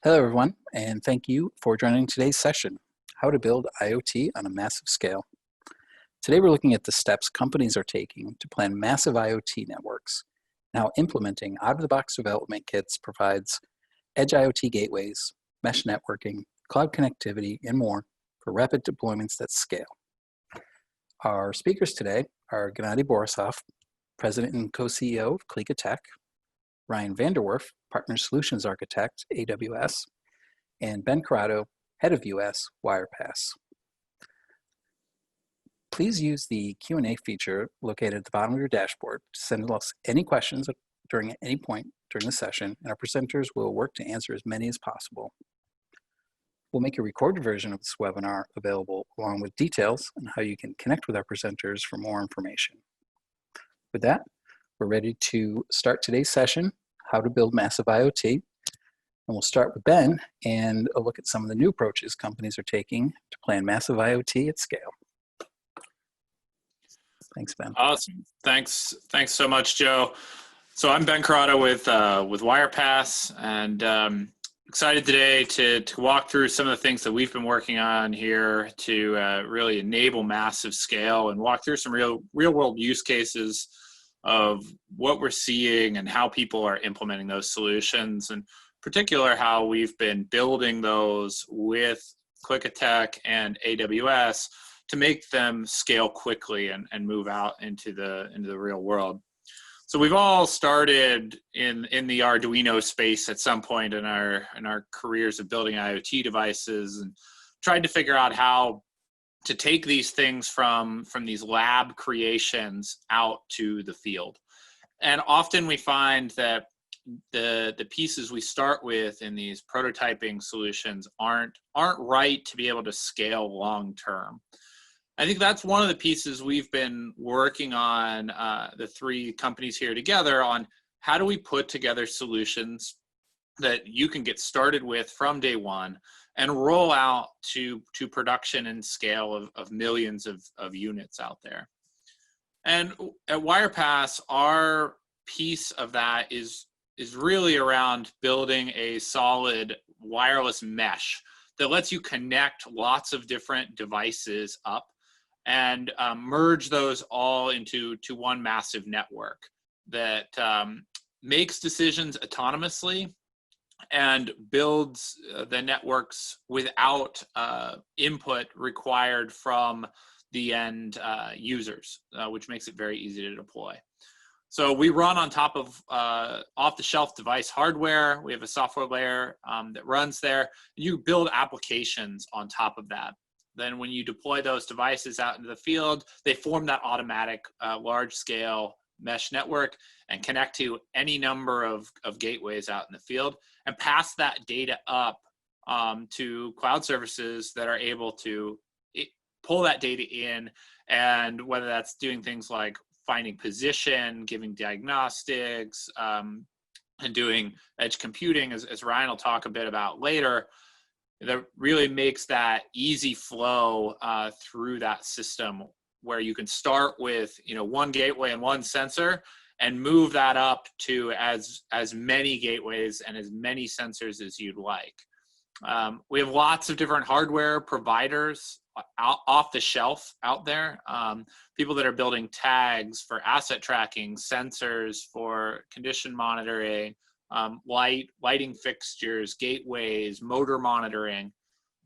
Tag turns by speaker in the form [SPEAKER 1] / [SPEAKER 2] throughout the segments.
[SPEAKER 1] Hello, everyone, and thank you for joining today's session, How to Build IoT on a Massive Scale. Today, we're looking at the steps companies are taking to plan massive IoT networks. Now, implementing out-of-the-box development kits provides edge IoT gateways, mesh networking, cloud connectivity, and more for rapid deployments that scale. Our speakers today are Gennadiy Borisov, President and Co-CEO of Klika Tech, Ryan Vanderwerf, Partner Solutions Architect, AWS, and Ben Corrado, Head of US, Wirepas. Please use the Q&A feature located at the bottom of your dashboard to send us any questions during any point during the session, and our presenters will work to answer as many as possible. We'll make a recorded version of this webinar available along with details on how you can connect with our presenters for more information. With that, we're ready to start today's session, How to Build Massive IoT. And we'll start with Ben and a look at some of the new approaches companies are taking to plan massive IoT at scale. Thanks, Ben.
[SPEAKER 2] Awesome. Thanks so much, Joe. So I'm Ben Corrado with Wirepas, and excited today to walk through some of the things that we've been working on here to really enable massive scale and walk through some real world use cases of what we're seeing and how people are implementing those solutions, and in particular how we've been building those with Klika Tech and AWS to make them scale quickly and move out into the real world. So we've all started in the Arduino space at some point in our careers of building IoT devices and tried to figure out how to take these things from these lab creations out to the field. And often we find that the pieces we start with in these prototyping solutions aren't right to be able to scale long term. I think that's one of the pieces we've been working on, the three companies here together, on how do we put together solutions that you can get started with from day one and roll out to production and scale of millions of units out there. And at Wirepas, our piece of that is really around building a solid wireless mesh that lets you connect lots of different devices up and merge those all into one massive network that makes decisions autonomously and builds the networks without input required from the end users, which makes it very easy to deploy. So we run on top of off-the-shelf device hardware. We have a software layer that runs there. You build applications on top of that. Then when you deploy those devices out into the field, they form that automatic large-scale mesh network and connect to any number of gateways out in the field and pass that data up to cloud services that are able to pull that data in, and whether that's doing things like finding position, giving diagnostics, and doing edge computing, as Ryan will talk a bit about later, that really makes that easy flow through that system, where you can start with one gateway and one sensor and move that up to as many gateways and as many sensors as you'd like. We have lots of different hardware providers off the shelf out there. People that are building tags for asset tracking, sensors for condition monitoring, lighting fixtures, gateways, motor monitoring,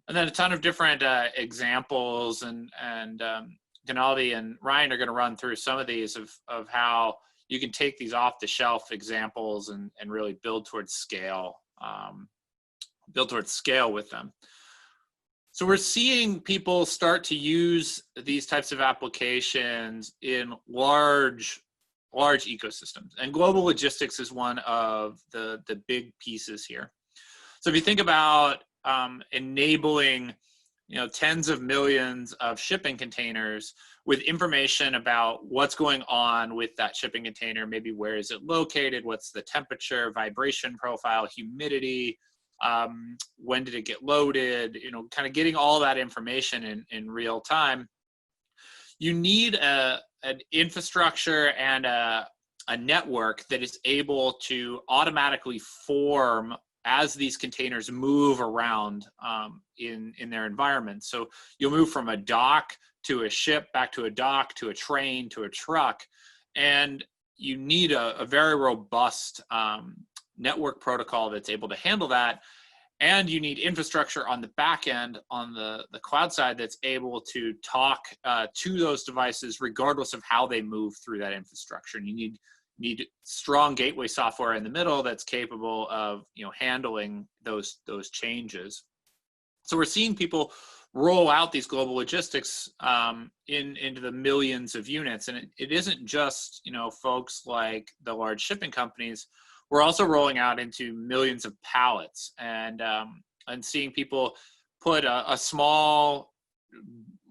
[SPEAKER 2] and then a ton of different examples. And Gennadiy and Ryan are going to run through some of these of how you can take these off-the-shelf examples and really build towards scale with them. So we're seeing people start to use these types of applications in large ecosystems, and global logistics is one of the big pieces here. So if you think about enabling tens of millions of shipping containers with information about what's going on with that shipping container, maybe where is it located, what's the temperature, vibration profile, humidity, when did it get loaded, kind of getting all that information in real time. You need an infrastructure and a network that is able to automatically form as these containers move around in their environment. So you'll move from a dock to a ship, back to a dock, to a train, to a truck, and you need a very robust network protocol that's able to handle that. And you need infrastructure on the back end, on the cloud side, that's able to talk to those devices regardless of how they move through that infrastructure. And you need strong gateway software in the middle that's capable of handling those changes. So we're seeing people roll out these global logistics into the millions of units, and it isn't just folks like the large shipping companies. We're also rolling out into millions of pallets, and seeing people put a small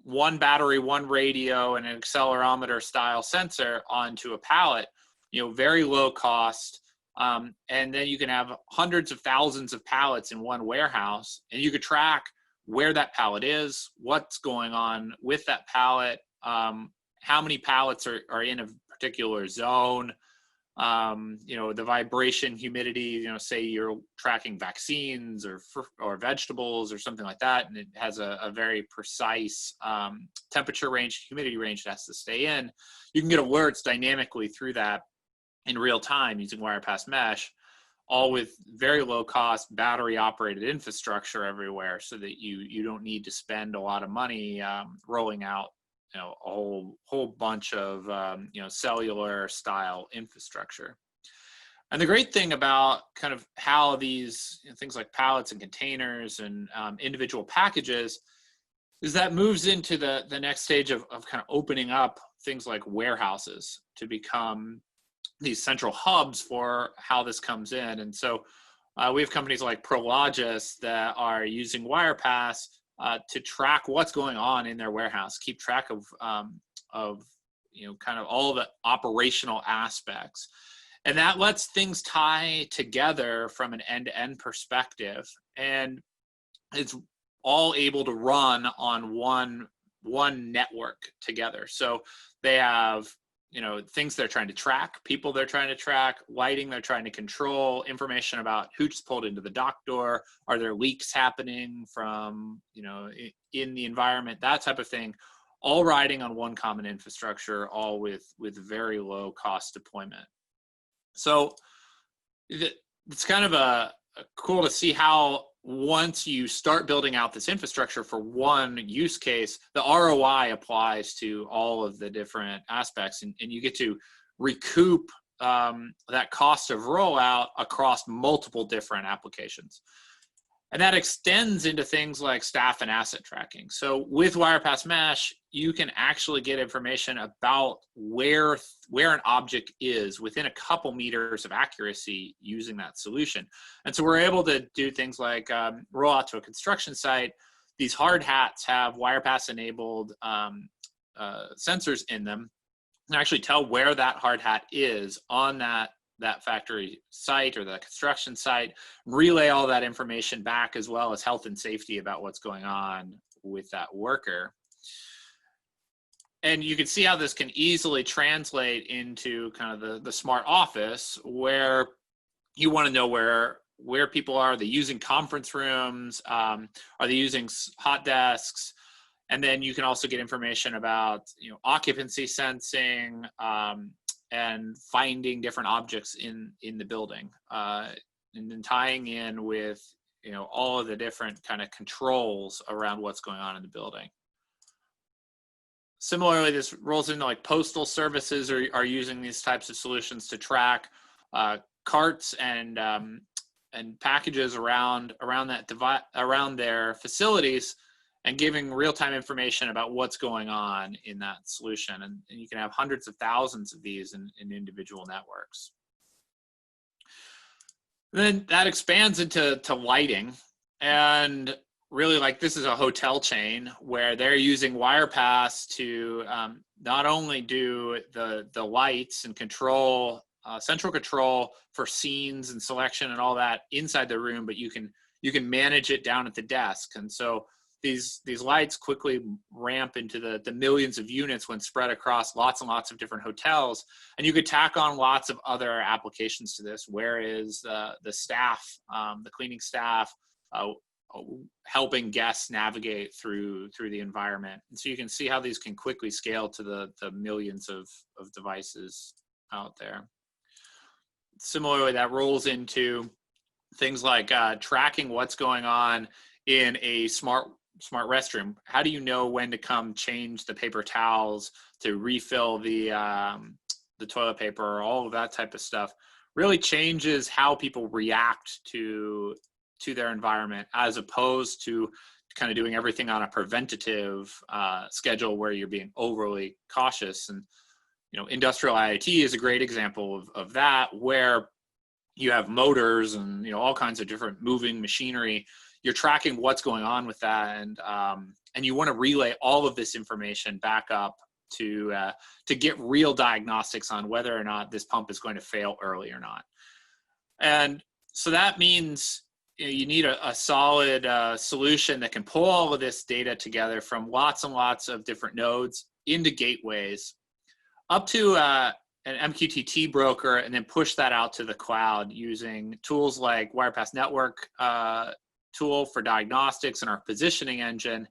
[SPEAKER 2] one battery, one radio, and an accelerometer style sensor onto a pallet, very low cost. And then you can have hundreds of thousands of pallets in one warehouse, and you could track where that pallet is, what's going on with that pallet, how many pallets are in a particular zone, the vibration, humidity, say you're tracking vaccines or vegetables or something like that, and it has a very precise temperature range, humidity range it has to stay in. You can get alerts dynamically through that in real time using Wirepas Mesh, all with very low cost battery operated infrastructure everywhere, so that you don't need to spend a lot of money rolling out a whole bunch of cellular style infrastructure. And the great thing about kind of how these things like pallets and containers and individual packages is that moves into the next stage of kind of opening up things like warehouses to become these central hubs for how this comes in. And so we have companies like ProLogis that are using Wirepas to track what's going on in their warehouse, keep track of kind of all the operational aspects. And that lets things tie together from an end-to-end perspective. And it's all able to run on one network together. So they have things they're trying to track, people they're trying to track, lighting they're trying to control, information about who just pulled into the dock door, are there leaks happening from, in the environment, that type of thing, all riding on one common infrastructure, all with very low cost deployment. So it's kind of cool to see how once you start building out this infrastructure for one use case, the ROI applies to all of the different aspects, and you get to recoup that cost of rollout across multiple different applications. And that extends into things like staff and asset tracking. So with Wirepas Mesh, you can actually get information about where an object is within a couple meters of accuracy using that solution. And so we're able to do things like roll out to a construction site. These hard hats have Wirepas enabled sensors in them, and actually tell where that hard hat is on that factory site or the construction site, relay all that information back, as well as health and safety about what's going on with that worker. And you can see how this can easily translate into kind of the smart office, where you want to know where people are. Are they using conference rooms? Are they using hot desks? And then you can also get information about occupancy sensing, and finding different objects in the building, and then tying in with all of the different kind of controls around what's going on in the building. Similarly, this rolls into like postal services are using these types of solutions to track carts and packages around their facilities, and giving real-time information about what's going on in that solution. And you can have hundreds of thousands of these in individual networks. And then that expands into lighting. And really, like, this is a hotel chain where they're using Wirepas to not only do the lights and control, central control for scenes and selection and all that inside the room, but you can manage it down at the desk. And so these lights quickly ramp into the millions of units when spread across lots and lots of different hotels. And you could tack on lots of other applications to this. Where is the staff, the cleaning staff, helping guests navigate through the environment. And so you can see how these can quickly scale to the millions of devices out there. Similarly, that rolls into things like tracking what's going on in a smart restroom. How do you know when to come change the paper towels, to refill the toilet paper, all of that type of stuff really changes how people react to their environment, as opposed to kind of doing everything on a preventative schedule where you're being overly cautious. And industrial IoT is a great example of that, where you have motors and all kinds of different moving machinery. You're tracking what's going on with that, and you want to relay all of this information back up to get real diagnostics on whether or not this pump is going to fail early or not. And so that means you need a solid solution that can pull all of this data together from lots and lots of different nodes into gateways, up to an MQTT broker, and then push that out to the cloud using tools like Wirepas Network tool for diagnostics and our positioning engine,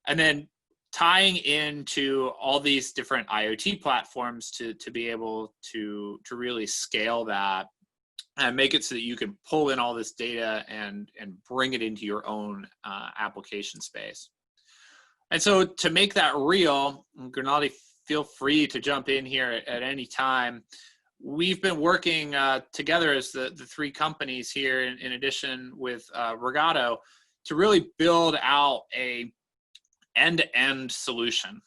[SPEAKER 2] and then tying into all these different IoT platforms to be able to really scale that and make it so that you can pull in all this data and bring it into your own application space. And so to make that real, Gennadiy, feel free to jump in here at any time. We've been working together as the three companies here, in addition with Corrado, to really build out a end-to-end solution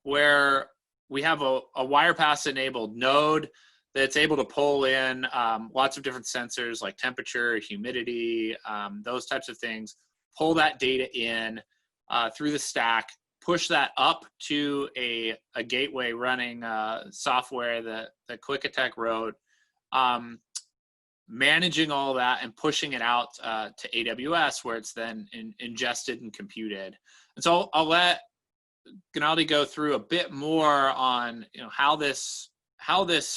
[SPEAKER 2] where we have a Wirepas-enabled node that's able to pull in lots of different sensors like temperature, humidity, those types of things, pull that data in through the stack, push that up to a gateway running software that Klika wrote, managing all that and pushing it out to AWS, where it's then ingested and computed. And so I'll let Gennadiy go through a bit more on how this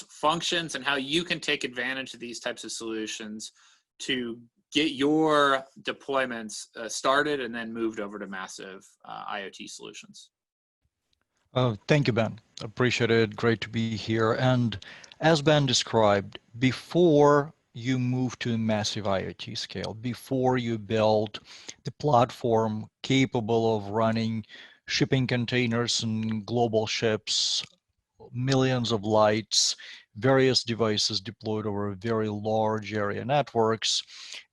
[SPEAKER 2] functions and how you can take advantage of these types of solutions to get your deployments started and then moved over to massive IoT solutions.
[SPEAKER 3] Thank you, Ben. Appreciate it. Great to be here. And as Ben described, before you move to a massive IoT scale, before you build the platform capable of running shipping containers and global ships, millions of lights, various devices deployed over a very large area networks,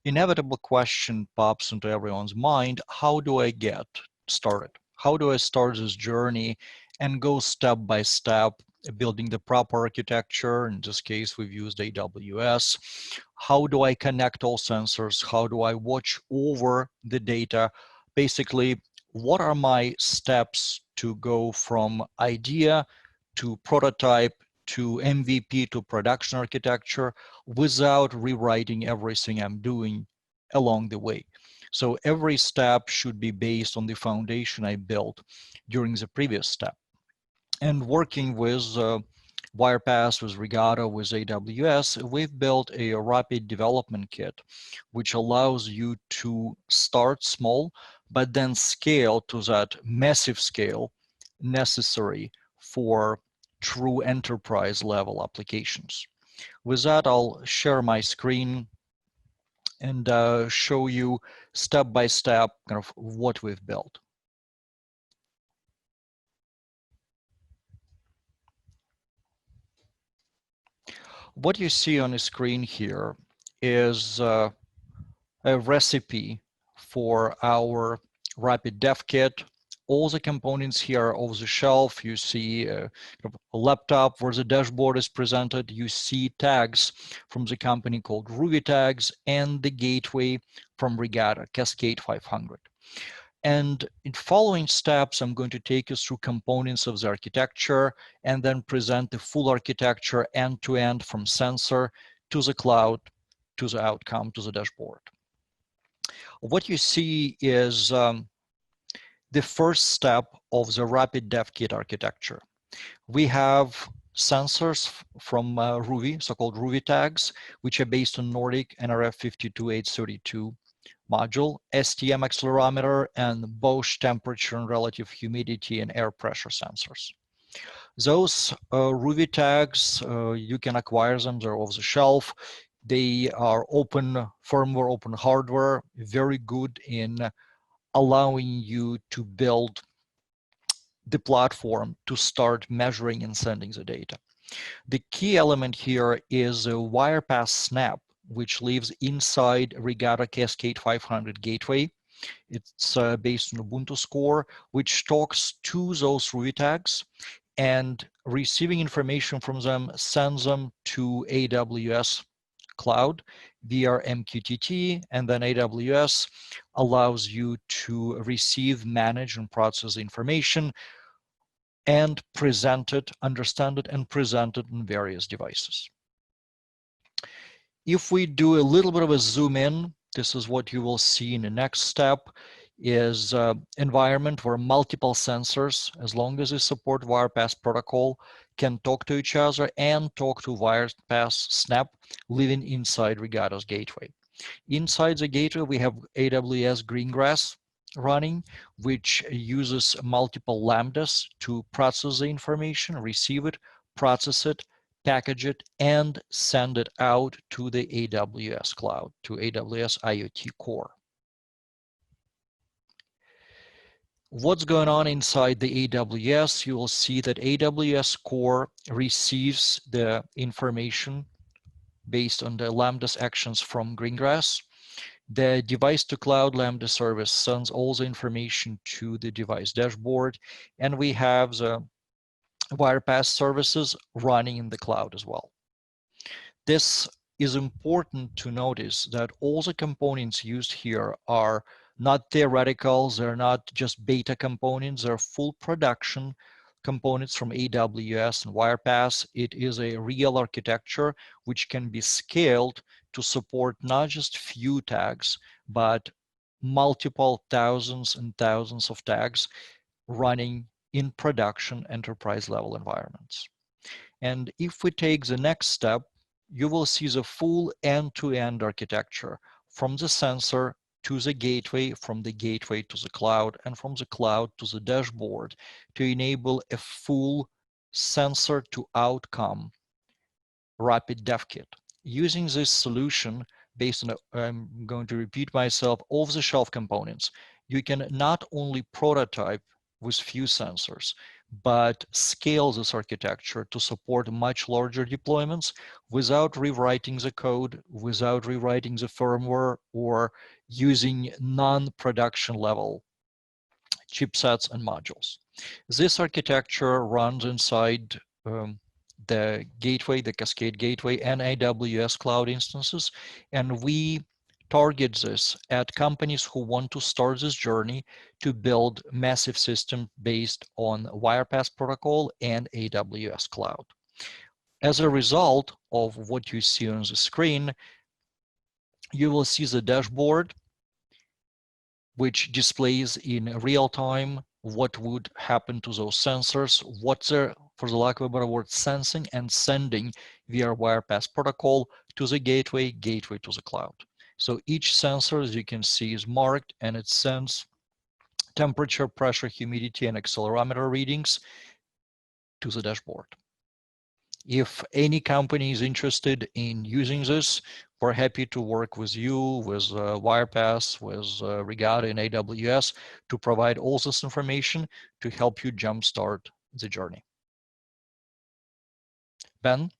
[SPEAKER 3] inevitable question pops into everyone's mind: how do I get started? How do I start this journey and go step by step, building the proper architecture? In this case, we've used AWS. How do I connect all sensors? How do I watch over the data? Basically, what are my steps to go from idea to prototype to MVP to production architecture without rewriting everything I'm doing along the way? So every step should be based on the foundation I built during the previous step. And working with Wirepas, with Corrado, with AWS, we've built a rapid development kit, which allows you to start small, but then scale to that massive scale necessary for true enterprise level applications. With that, I'll share my screen and show you step by step kind of what we've built. What you see on the screen here is a recipe for our rapid dev kit. All the components here are off the shelf. You see a laptop where the dashboard is presented. You see tags from the company called Ruby Tags and the gateway from Regatta, Cascade 500. And in following steps, I'm going to take you through components of the architecture and then present the full architecture end-to-end from sensor to the cloud, to the outcome, to the dashboard. What you see is the first step of the rapid Devkit architecture. We have sensors from Ruby, so-called Ruby tags, which are based on Nordic NRF52832 module, STM accelerometer, and Bosch temperature and relative humidity and air pressure sensors. Those Ruby tags, you can acquire them, they're off the shelf. They are open firmware, open hardware, very good in allowing you to build the platform to start measuring and sending the data. The key element here is a Wirepas snap, which lives inside Regatta Cascade 500 Gateway. It's based on Ubuntu core, which talks to those Ruby tags and receiving information from them sends them to AWS cloud via MQTT, and then AWS allows you to receive, manage, and process the information and present it, understand it, and present it on various devices. If we do a little bit of a zoom in, this is what you will see in the next step is environment where multiple sensors, as long as they support Wirepas protocol, can talk to each other and talk to Wirepas Snap living inside Regatta's gateway. Inside the gateway, we have AWS Greengrass running, which uses multiple lambdas to process the information, receive it, process it, package it, and send it out to the AWS cloud, to AWS IoT core. What's going on inside the AWS? You will see that AWS core receives the information based on the Lambda's actions from Greengrass. The device to cloud Lambda service sends all the information to the device dashboard, and we have the Wirepas services running in the cloud as well. This is important to notice that all the components used here are not theoretical, they're not just beta components, they're full production components from AWS and Wirepas. It is a real architecture which can be scaled to support not just few tags, but multiple thousands and thousands of tags running in production enterprise level environments. And if we take the next step, you will see the full end-to-end architecture from the sensor to the gateway, from the gateway to the cloud, and from the cloud to the dashboard to enable a full sensor to outcome rapid Devkit. Using this solution based on, I'm going to repeat myself, off-the-shelf components, you can not only prototype with few sensors, but scale this architecture to support much larger deployments without rewriting the code, without rewriting the firmware, or using non-production level chipsets and modules. This architecture runs inside the gateway, the Cascade Gateway, and AWS cloud instances, and we target this at companies who want to start this journey to build massive system based on Wirepas protocol and AWS cloud. As a result of what you see on the screen, you will see the dashboard, which displays in real time what would happen to those sensors, what they're, for the lack of a better word, sensing and sending via Wirepas protocol to the gateway, gateway to the cloud. So each sensor, as you can see, is marked and it sends temperature, pressure, humidity, and accelerometer readings to the dashboard. If any company is interested in using this, we're happy to work with you, with Wirepas, with Regatta and AWS to provide all this information to help you jumpstart the journey. Ben?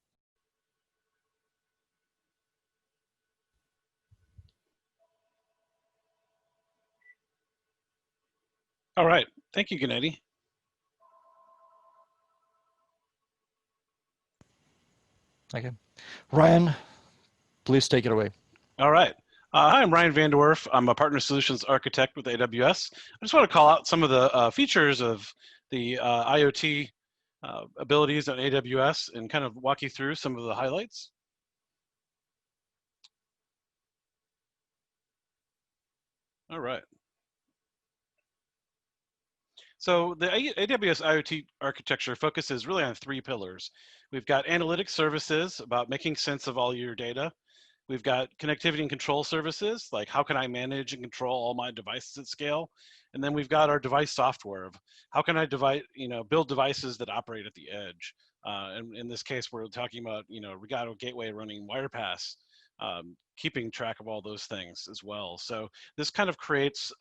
[SPEAKER 4] All right, thank you, Gennadiy.
[SPEAKER 3] Okay. Ryan, please take it away.
[SPEAKER 4] All right. Hi, I'm Ryan Vanderwerf. I'm a partner solutions architect with AWS. I just want to call out some of the features of the IoT abilities on AWS and kind of walk you through some of the highlights. All right. So the AWS IoT architecture focuses really on 3 pillars. We've got analytics services about making sense of all your data. We've got connectivity and control services, like how can I manage and control all my devices at scale? And then we've got our device software of how can I build devices that operate at the edge. And in this case, we're talking about, Regato Gateway running Wirepas, keeping track of all those things as well. So this kind of creates,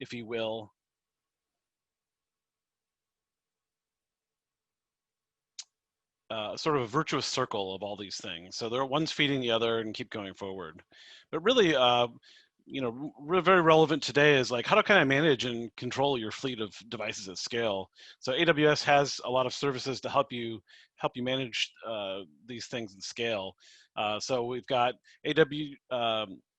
[SPEAKER 4] if you will, sort of a virtuous circle of all these things. So one's feeding the other and keep going forward. But really, very relevant today is like, how can I manage and control your fleet of devices at scale? So AWS has a lot of services to help you manage these things at scale. So we've got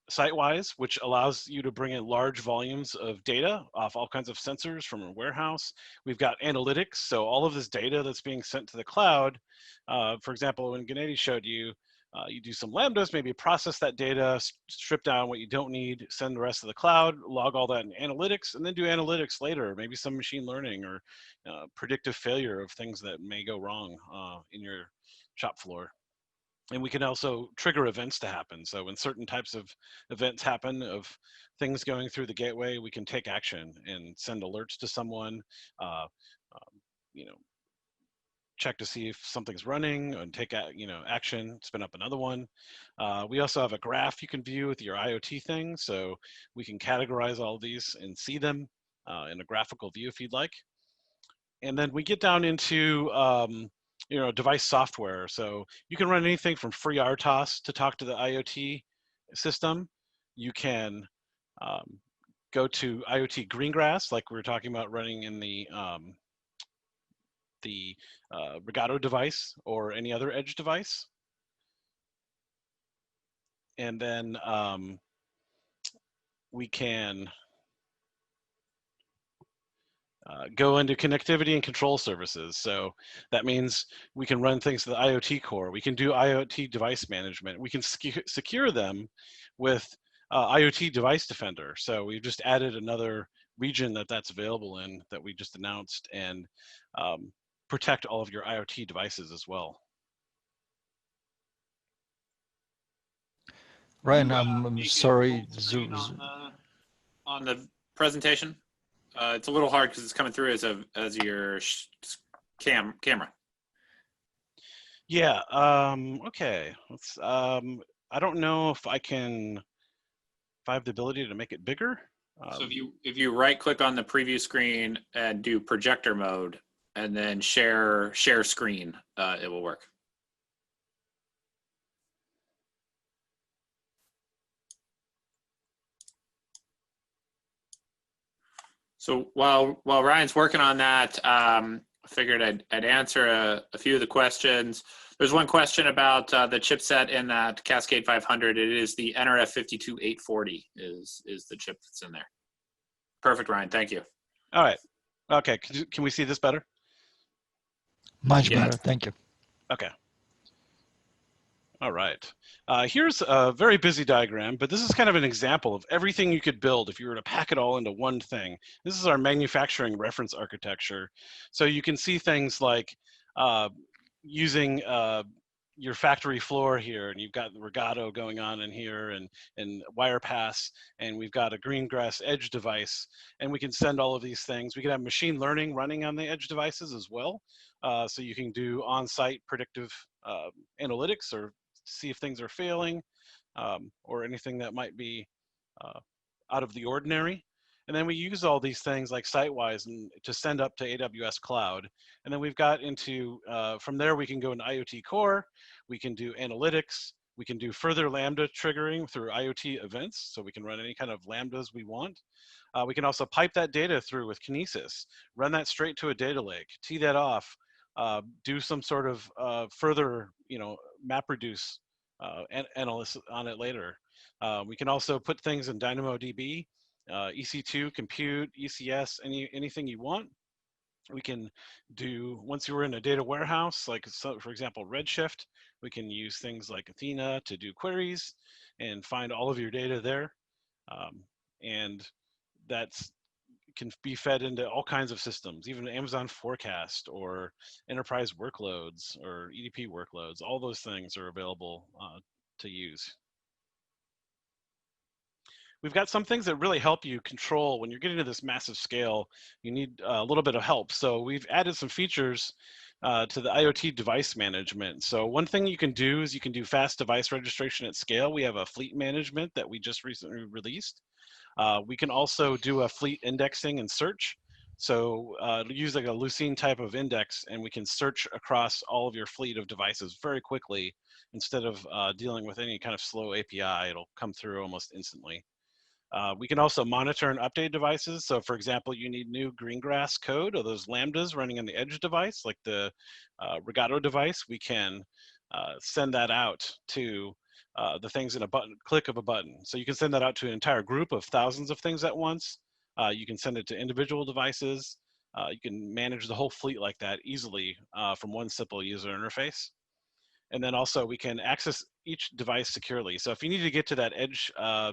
[SPEAKER 4] Sitewise, which allows you to bring in large volumes of data off all kinds of sensors from a warehouse. We've got analytics, so all of this data that's being sent to the cloud. For example, when Gennadiy showed you, you do some lambdas, maybe process that data, strip down what you don't need, send the rest of the cloud, log all that in analytics, and then do analytics later, maybe some machine learning or predictive failure of things that may go wrong in your shop floor. And we can also trigger events to happen. So when certain types of events happen of things going through the gateway, we can take action and send alerts to someone, check to see if something's running and take action, spin up another one. We also have a graph you can view with your IoT thing. So we can categorize all of these and see them in a graphical view if you'd like. And then we get down into device software. So you can run anything from FreeRTOS to talk to the IoT system. You can go to IoT Greengrass, like we were talking about running in the Regato device or any other edge device. And then we can go into connectivity and control services. So that means we can run things to the IoT core. We can do IoT device management. We can secure them with IoT Device Defender. So we've just added another region that's available in that we just announced, and protect all of your IoT devices as well.
[SPEAKER 3] Ryan, I'm sorry.
[SPEAKER 2] On the presentation. It's a little hard because it's coming through as your camera.
[SPEAKER 4] Yeah. Okay. Let's. I don't know if I have the ability to make it bigger.
[SPEAKER 2] So if you right click on the preview screen and do projector mode and then share screen, it will work. So while Ryan's working on that, I figured I'd answer a few of the questions. There's one question about the chipset in that Cascade 500. It is the NRF 52840 is the chip that's in there. Perfect, Ryan. Thank you.
[SPEAKER 4] All right. Okay. Can we see this better?
[SPEAKER 3] Much better. Thank you.
[SPEAKER 4] Okay. All right. Here's a very busy diagram, but this is kind of an example of everything you could build if you were to pack it all into one thing. This is our manufacturing reference architecture. So you can see things like using your factory floor here, and you've got the Regato going on in here, and Wirepas, and we've got a Greengrass edge device, and we can send all of these things. We can have machine learning running on the edge devices as well. So you can do on-site predictive analytics or see if things are failing or anything that might be out of the ordinary. And then we use all these things like Sitewise to send up to AWS Cloud. And then we've got into, from there we can go into IoT Core, we can do analytics, we can do further Lambda triggering through IoT events, so we can run any kind of Lambdas we want. We can also pipe that data through with Kinesis, run that straight to a data lake, tee that off, do some sort of further, MapReduce analysis on it later. We can also put things in DynamoDB, EC2, compute, ECS, anything you want. We can do, once you're in a data warehouse, like for example, Redshift, we can use things like Athena to do queries and find all of your data there. And that's can be fed into all kinds of systems, even Amazon Forecast or enterprise workloads or EDP workloads. All those things are available to use. We've got some things that really help you control when you're getting to this massive scale. You need a little bit of help. So we've added some features to the IoT device management. So one thing you can do is you can do fast device registration at scale. We have a fleet management that we just recently released. We can also do a fleet indexing and search. So use like a Lucene type of index, and we can search across all of your fleet of devices very quickly instead of dealing with any kind of slow API. It'll come through almost instantly. We can also monitor and update devices. So for example, you need new Greengrass code or those Lambdas running on the edge device, like the Regato device, we can send that out to the things in a click of a button. So you can send that out to an entire group of thousands of things at once. You can send it to individual devices. You can manage the whole fleet like that easily from one simple user interface. And then also we can access each device securely. So if you need to get to that edge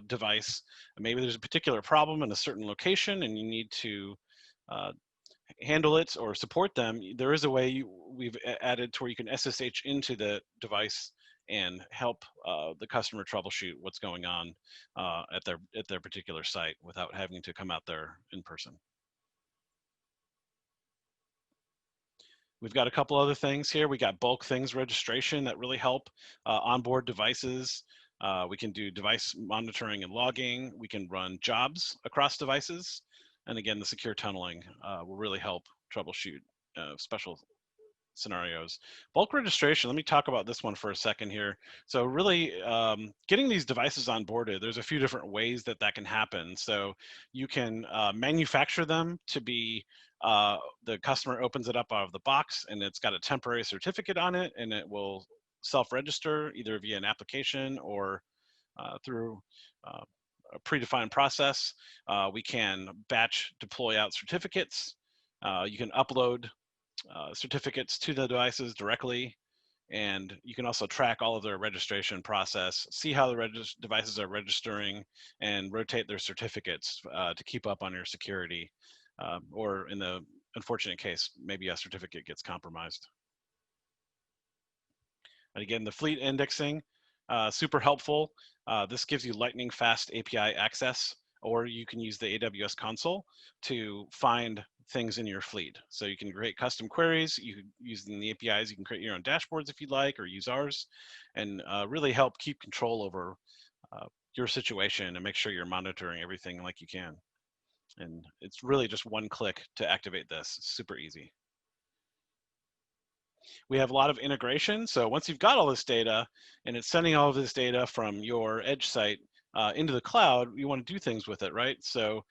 [SPEAKER 4] device, maybe there's a particular problem in a certain location and you need to handle it or support them, there is a way we've added to where you can SSH into the device and help the customer troubleshoot what's going on at their particular site without having to come out there in person. We've got a couple other things here. We got bulk things registration that really help onboard devices. We can do device monitoring and logging. We can run jobs across devices. And again, the secure tunneling will really help troubleshoot special scenarios. Bulk registration, let me talk about this one for a second here. So really getting these devices onboarded, there's a few different ways that that can happen. So you can manufacture them to be, the customer opens it up out of the box and it's got a temporary certificate on it and it will self-register either via an application or through a predefined process. We can batch deploy out certificates. You can upload certificates to the devices directly, and you can also track all of their registration process, see how the devices are registering, and rotate their certificates to keep up on your security, or in the unfortunate case, maybe a certificate gets compromised. And again, the fleet indexing, super helpful. This gives you lightning fast API access, or you can use the AWS console to find things in your fleet. So you can create custom queries. Using the APIs, you can create your own dashboards if you'd like, or use ours, and really help keep control over your situation and make sure you're monitoring everything like you can. And it's really just one click to activate this. It's super easy. We have a lot of integration. So once you've got all this data and it's sending all of this data from your edge site into the cloud, you want to do things with it, right? So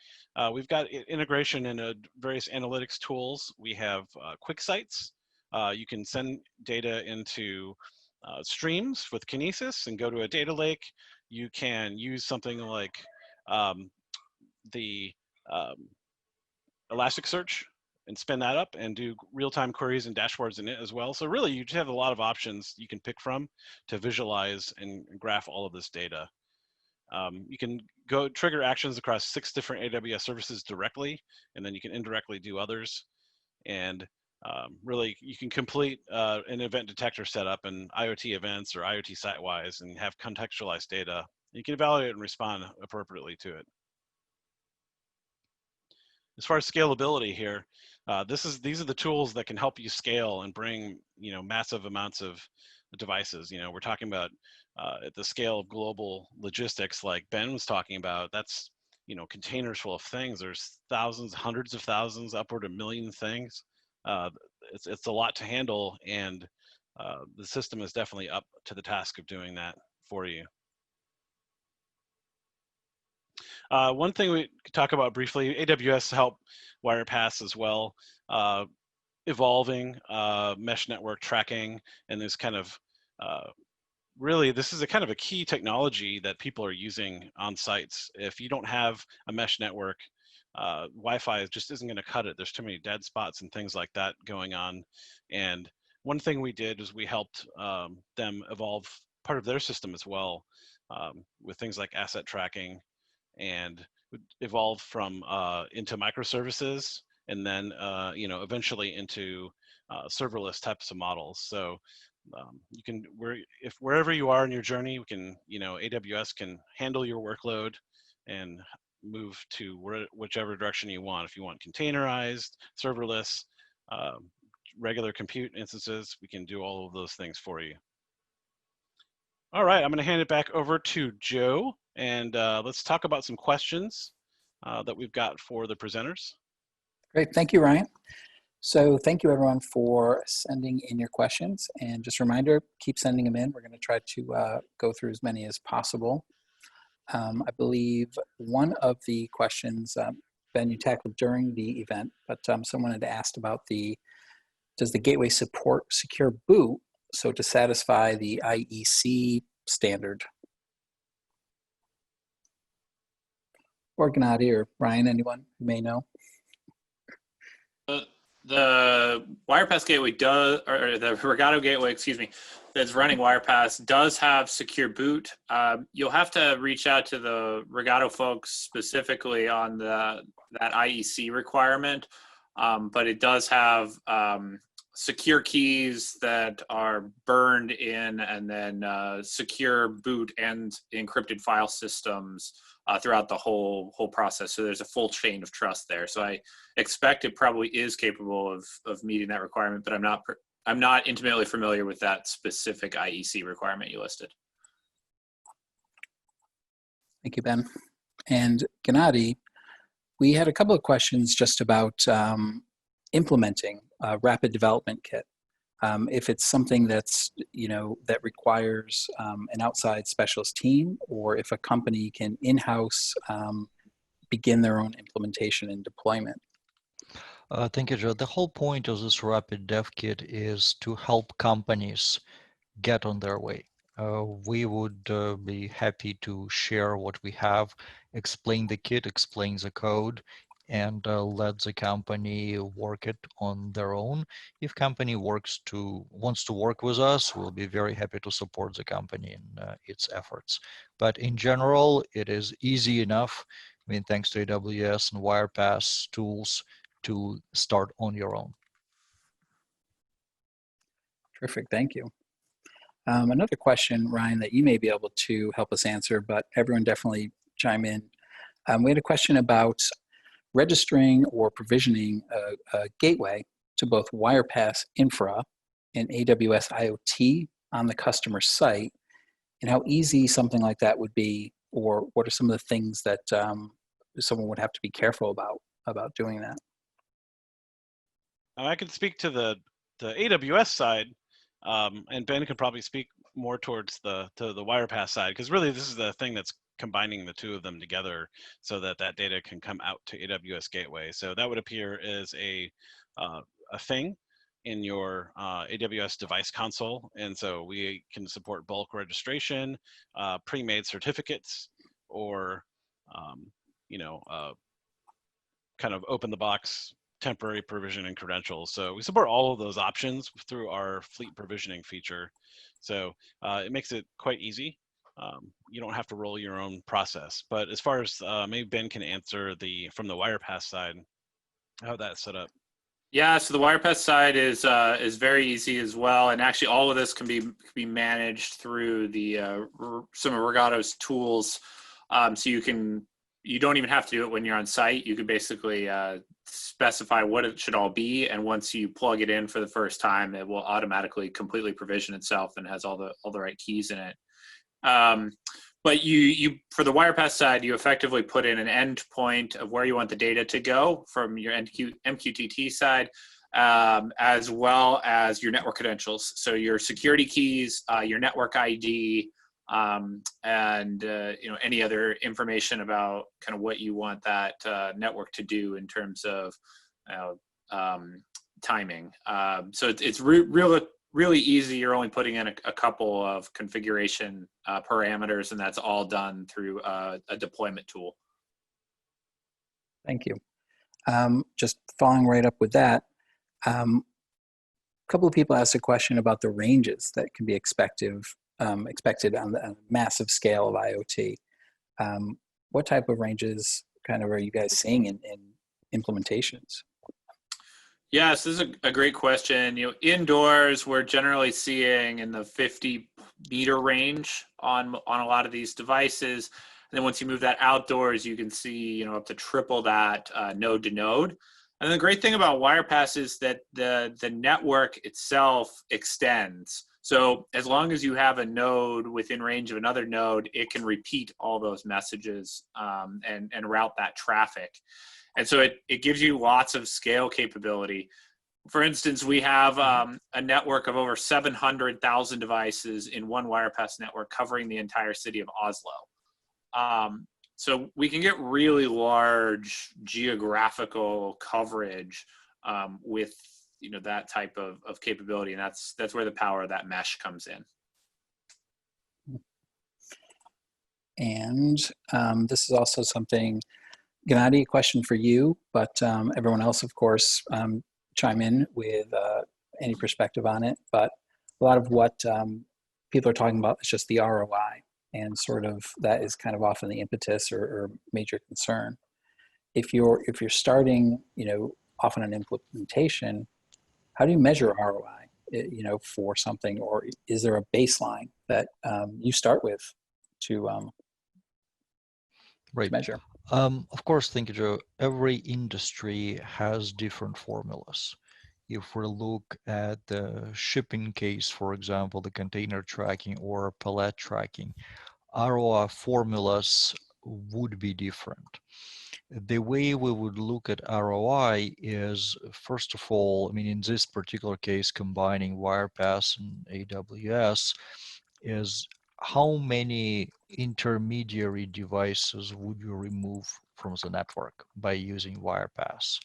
[SPEAKER 4] we've got integration into various analytics tools. We have quick sites. You can send data into streams with Kinesis and go to a data lake. You can use something like the Elasticsearch and spin that up and do real-time queries and dashboards in it as well. So really, you just have a lot of options you can pick from to visualize and graph all of this data. You can go trigger actions across 6 different AWS services directly, and then you can indirectly do others. And really, you can complete an event detector setup and IoT events or IoT site-wise and have contextualized data. You can evaluate and respond appropriately to it. As far as scalability here, these are the tools that can help you scale and bring massive amounts of devices. We're talking about at the scale of global logistics, like Ben was talking about. That's containers full of things. There's thousands, hundreds of thousands, upward of a million things. It's a lot to handle, and the system is definitely up to the task of doing that for you. One thing we could talk about briefly, AWS help Wirepas as well, evolving mesh network tracking, and this kind of, really, this is a kind of a key technology that people are using on sites. If you don't have a mesh network, Wi-Fi just isn't going to cut it. There's too many dead spots and things like that going on. And one thing we did was we helped them evolve part of their system as well with things like asset tracking. And would evolve from into microservices, and then eventually into serverless types of models. So you can, wherever you are in your journey, we can, AWS can handle your workload and move to whichever direction you want. If you want containerized, serverless, regular compute instances, we can do all of those things for you. All right, I'm going to hand it back over to Joe, and let's talk about some questions that we've got for the presenters.
[SPEAKER 1] Great, thank you, Ryan. So thank you everyone for sending in your questions, and just a reminder, keep sending them in. We're going to try to go through as many as possible. I believe one of the questions, Ben, you tackled during the event, but someone had asked about does the gateway support secure boot, so to satisfy the IEC standard? Or Gennadiy or Ryan, anyone who may know?
[SPEAKER 2] The Wirepas Gateway does, or the Corrado Gateway, excuse me, that's running Wirepas does have secure boot. You'll have to reach out to the Corrado folks specifically on that IEC requirement, but it does have secure keys that are burned in, and then secure boot and encrypted file systems throughout the whole process. So there's a full chain of trust there. So I expect it probably is capable of meeting that requirement, but I'm not intimately familiar with that specific IEC requirement you listed.
[SPEAKER 1] Thank you, Ben. And Gennadiy, we had a couple of questions just about implementing a rapid development kit. If it's something that's, that requires an outside specialist team, or if a company can in-house begin their own implementation and deployment.
[SPEAKER 3] Thank you, Joe. The whole point of this rapid dev kit is to help companies get on their way. We would be happy to share what we have, explain the kit, explain the code, and let the company work it on their own. If company wants to work with us, we'll be very happy to support the company in its efforts. But in general, it is easy enough, thanks to AWS and Wirepas tools, to start on your own.
[SPEAKER 1] Terrific, thank you. Another question, Ryan, that you may be able to help us answer, but everyone definitely chime in. We had a question about registering or provisioning a gateway to both Wirepas Infra and AWS IoT on the customer site, and how easy something like that would be, or what are some of the things that someone would have to be careful about doing that?
[SPEAKER 4] I can speak to the AWS side, and Ben could probably speak more towards the Wirepas side, because really this is the thing that's combining the two of them together so that data can come out to AWS Gateway. So that would appear as a thing in your AWS device console, and so we can support bulk registration, pre-made certificates, or kind of open the box temporary provisioning credentials. So we support all of those options through our fleet provisioning feature. So it makes it quite easy. You don't have to roll your own process. But as far as maybe Ben can answer from the Wirepas side, how that's set up.
[SPEAKER 2] Yeah, so the Wirepas side is very easy as well, and actually all of this can be managed through some of Corrado's tools. So you don't even have to do it when you're on site. You could basically specify what it should all be, and once you plug it in for the first time, it will automatically completely provision itself and has all the right keys in it. But you for the Wirepas side, you effectively put in an endpoint of where you want the data to go from your MQTT side, as well as your network credentials. So your security keys, your network ID, and any other information about kind of what you want that network to do in terms of timing. So it's really easy. You're only putting in a couple of configuration parameters, and that's all done through a deployment tool.
[SPEAKER 1] Thank you. Just following right up with that, a couple of people asked a question about the ranges that can be expected on the massive scale of IoT. What type of ranges kind of are you guys seeing in implementations?
[SPEAKER 2] Yes, this is a great question. Indoors, we're generally seeing in the 50-meter range on a lot of these devices. And then once you move that outdoors, you can see, up to triple that node to node. And the great thing about Wirepas is that the network itself extends. So as long as you have a node within range of another node, it can repeat all those messages and route that traffic. And so it gives you lots of scale capability. For instance, we have a network of over 700,000 devices in one Wirepas network covering the entire city of Oslo. So we can get really large geographical coverage with that type of capability, and that's where the power of that mesh comes in.
[SPEAKER 1] And this is also something, Gennadiy, a question for you, but everyone else, of course, chime in with any perspective on it. But a lot of what people are talking about is just the ROI, and sort of that is kind of often the impetus or major concern. If you're starting, off on an implementation, how do you measure ROI, for something, or is there a baseline that you start with to measure?
[SPEAKER 3] Of course, thank you, Joe. Every industry has different formulas. If we look at the shipping case, for example, the container tracking or pallet tracking, ROI formulas would be different. The way we would look at ROI is, first of all, in this particular case, combining Wirepas and AWS, is how many intermediary devices would you remove from the network by using Wirepas?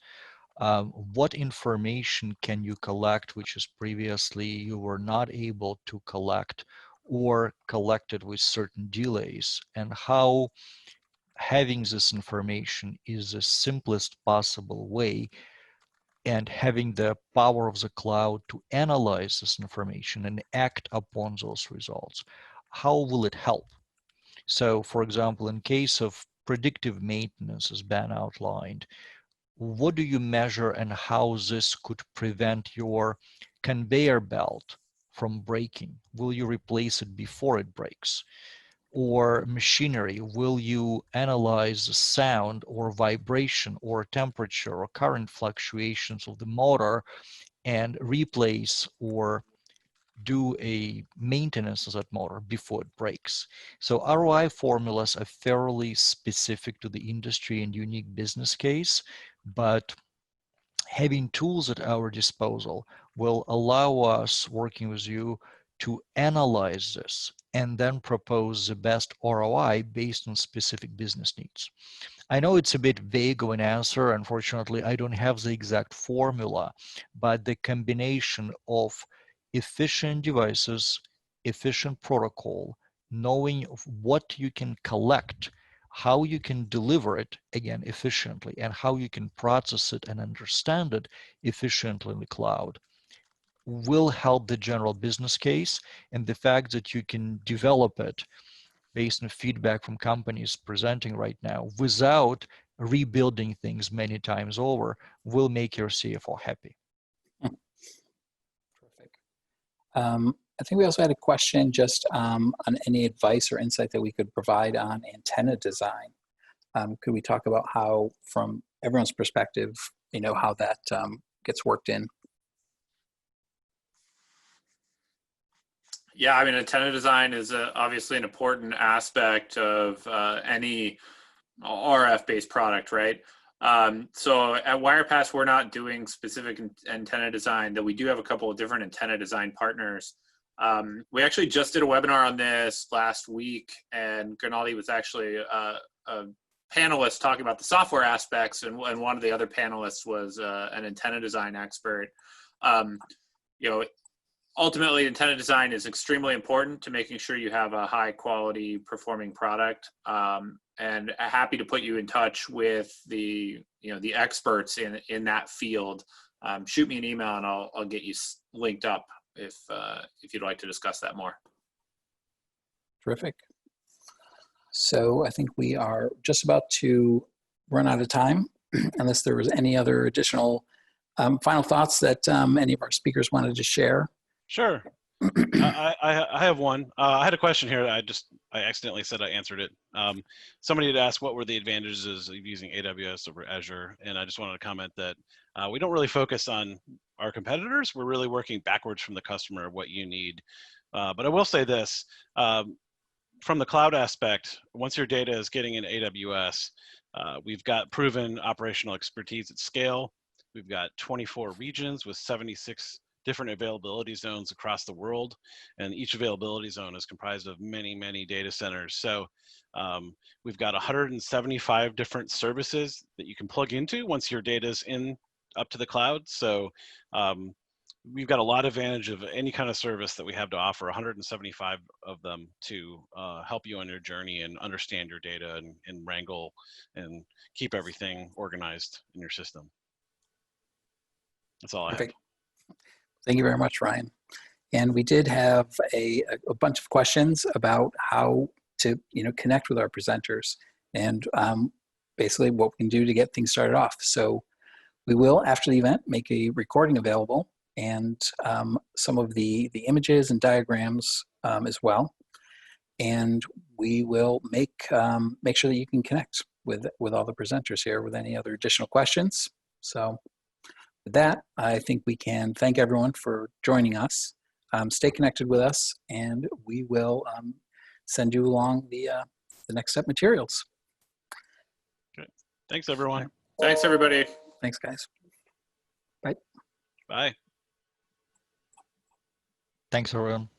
[SPEAKER 3] What information can you collect which is previously you were not able to collect or collected with certain delays, and how having this information is the simplest possible way, and having the power of the cloud to analyze this information and act upon those results. How will it help? So, for example, in case of predictive maintenance, as Ben outlined, what do you measure and how this could prevent your conveyor belt from breaking? Will you replace it before it breaks? Or machinery, will you analyze the sound or vibration or temperature or current fluctuations of the motor and replace or do a maintenance of that motor before it breaks? So ROI formulas are fairly specific to the industry and unique business case, but having tools at our disposal will allow us, working with you, to analyze this and then propose the best ROI based on specific business needs. I know it's a bit vague of an answer. Unfortunately, I don't have the exact formula, but the combination of efficient devices, efficient protocol, knowing what you can collect, how you can deliver it, again, efficiently, and how you can process it and understand it efficiently in the cloud will help the general business case. And the fact that you can develop it based on feedback from companies presenting right now without rebuilding things many times over will make your CFO happy.
[SPEAKER 1] Terrific. I think we also had a question just on any advice or insight that we could provide on antenna design. Could we talk about how, from everyone's perspective, how that gets worked in?
[SPEAKER 2] Yeah, antenna design is obviously an important aspect of any RF-based product, right? So at Wirepas, we're not doing specific antenna design, though we do have a couple of different antenna design partners. We actually just did a webinar on this last week, and Gennadiy was actually a panelist talking about the software aspects, and one of the other panelists was an antenna design expert. Ultimately, antenna design is extremely important to making sure you have a high quality performing product. And happy to put you in touch with the experts in that field. Shoot me an email and I'll get you linked up if you'd like to discuss that more.
[SPEAKER 1] Terrific. So I think we are just about to run out of time, unless there was any other additional final thoughts that any of our speakers wanted to share.
[SPEAKER 4] Sure. I have one. I had a question here. I accidentally said I answered it. Somebody had asked what were the advantages of using AWS over Azure, and I just wanted to comment that we don't really focus on our competitors. We're really working backwards from the customer, what you need. But I will say this, from the cloud aspect, once your data is getting in AWS, we've got proven operational expertise at scale. We've got 24 regions with 76 different availability zones across the world, and each availability zone is comprised of many, many data centers. So we've got 175 different services that you can plug into once your data is up to the cloud. So we've got a lot of advantage of any kind of service that we have to offer, 175 of them to help you on your journey and understand your data and wrangle and keep everything organized in your system. That's all I have.
[SPEAKER 1] Thank you very much, Ryan. And we did have a bunch of questions about how to connect with our presenters and basically what we can do to get things started off. So we will, after the event, make a recording available and some of the images and diagrams as well. And we will make sure that you can connect with all the presenters here with any other additional questions. So with that, I think we can thank everyone for joining us. Stay connected with us, and we will send you along the next step materials.
[SPEAKER 4] Okay. Thanks, everyone.
[SPEAKER 2] Thanks, everybody.
[SPEAKER 1] Thanks, guys. Bye.
[SPEAKER 4] Bye.
[SPEAKER 3] Thanks, everyone.